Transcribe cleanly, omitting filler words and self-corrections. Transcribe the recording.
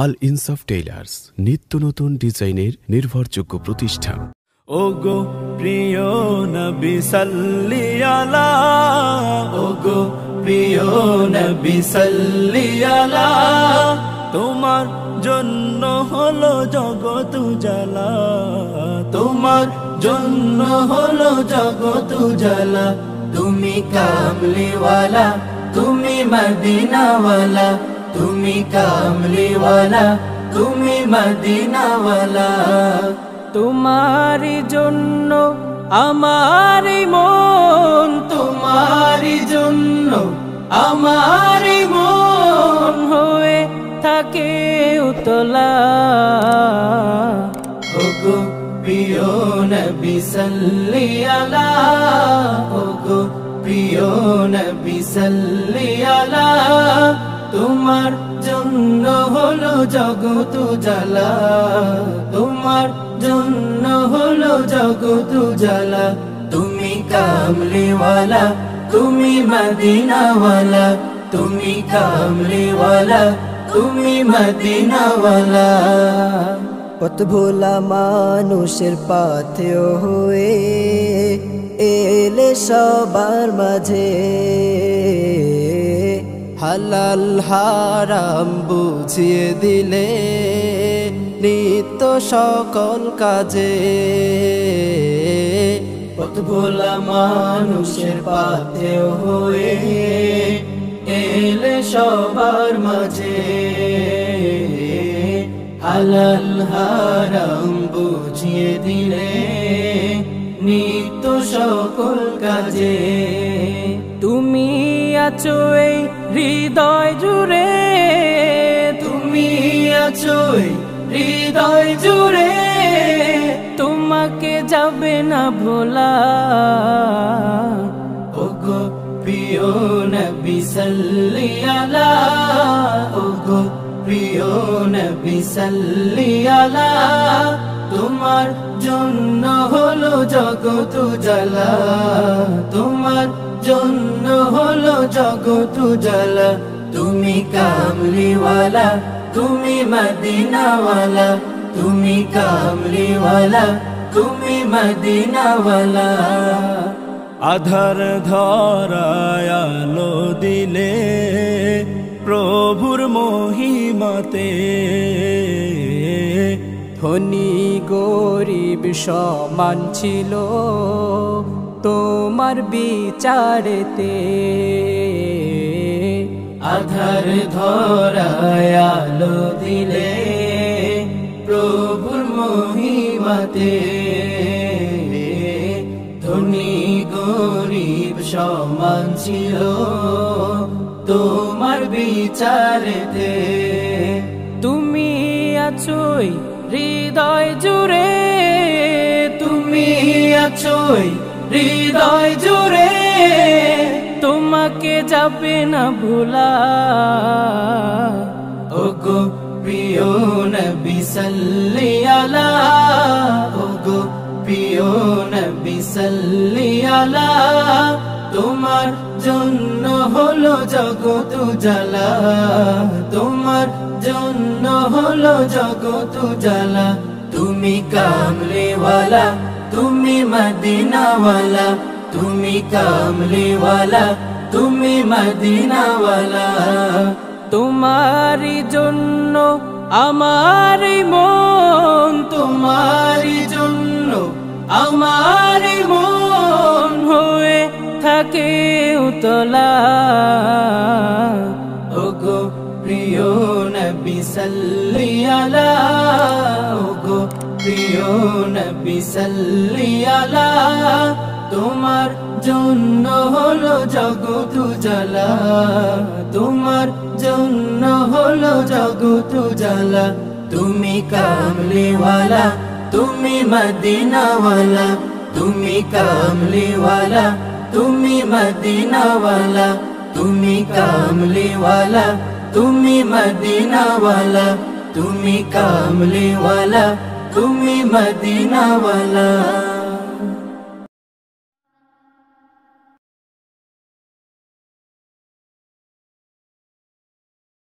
আল ইনসাফ টেইলার্স নিত্য নতুন ডিজাইনের নির্ভরযোগ্য প্রতিষ্ঠান। ওগো প্রিয় নবী সাল্লি আলা, ওগো প্রিয় নবী সাল্লি আলা, তোমার জন্য হলো জগৎ উজালা, তোমার জন্য হলো জগৎ উজালা। তুমি কামলিওয়ালা, তুমি মদিনাওয়ালা, তুমি কামলিওয়ালা, তুমি মদিনাওয়ালা। তোমারি জন্য আমার মন, তোমারি জন্য আমার মন হয়ে থাকে উতলা। ওগো প্রিয় নবী সাল্লি আলা, ওগো প্রিয় নবী সাল্লি আলা, তোমার জন্য হলো জগৎ উজালা, তোমার জন্য হলো জগৎ উজালা। তুমি কামলিওয়ালা, তুমি মদিনাওয়ালা, তুমি কামলিওয়ালা, তুমি মদিনাওয়ালা। পথ ভোলা মানুষের পাথেয় হয়ে এলে সবার মাঝে, হালাল হারাম বুঝিয়ে দিলে নিত্য সকল কাজে। পথ ভোলা মানুষের পাথেয় হয়ে এলে সবার মাঝে, হালাল হারাম বুঝিয়ে দিলে নিত্য সকল কাজে। তুমি আছো এই হৃদয় জুড়ে, তুমি আছো এই হৃদয় জুড়ে, তোমাকে যাবে না ভোলা। ওগো প্রিয় নবী সাল্লি আলা, ওগো প্রিয় নবী সাল্লি আলা, তোমার জন্য হলো জগৎ উজালা, তোমার জন্য হলো জগৎ উজালা। তুমি কামলিওয়ালা, তুমি মদিনাওয়ালা, তুমি কামলিওয়ালা, তুমি মদিনাওয়ালা। আধার ধরায় আলো দিলে প্রভুর মহিমাতে, ধনী গরিব সমান ছিল তোমার বিচারেতে। আধার ধরায় আলো দিলে প্রভুর মহিমাতে, ধনী গরিব সমান ছিল তোমার বিচারেতে। তুমি আছোই হৃদয় জুড়ে, তুমি আছোই হৃদয় জুড়ে, তোমাকে যাবে না ভোলা। ওগো প্রিয় নবী সাল্লি আলা, ওগো প্রিয় নবী সাল্লি আলা, তোমার জন্য হলো জগৎ উজালা, তোমার জন্য হলো জগৎ উজালা। তুমি কামলিওয়ালা, তুমি মদিনাওয়ালা, তুমি কামলিওয়ালা, তুমি মদিনাওয়ালা। তোমারি জন্য আমার মন, তোমারি জন্য আমার মন হয়ে থাকে উতলা। ওগো প্রিয় নবী সাল্লি আলা, ওগো প্রিয় নবী সাল্লি আলা, তোমার জন্য হলো জগৎ উজালা, তোমার জন্য হলো জগৎ উজালা। তুমি কামলিওয়ালা, তুমি মদিনাওয়ালা, তুমি কামলিওয়ালা, তুমি মদিনাওয়ালা, তুমি কামলিওয়ালা, তুমি মদিনাওয়ালা, তুমি কামলিওয়ালা, তুমি মদিনাওয়ালা।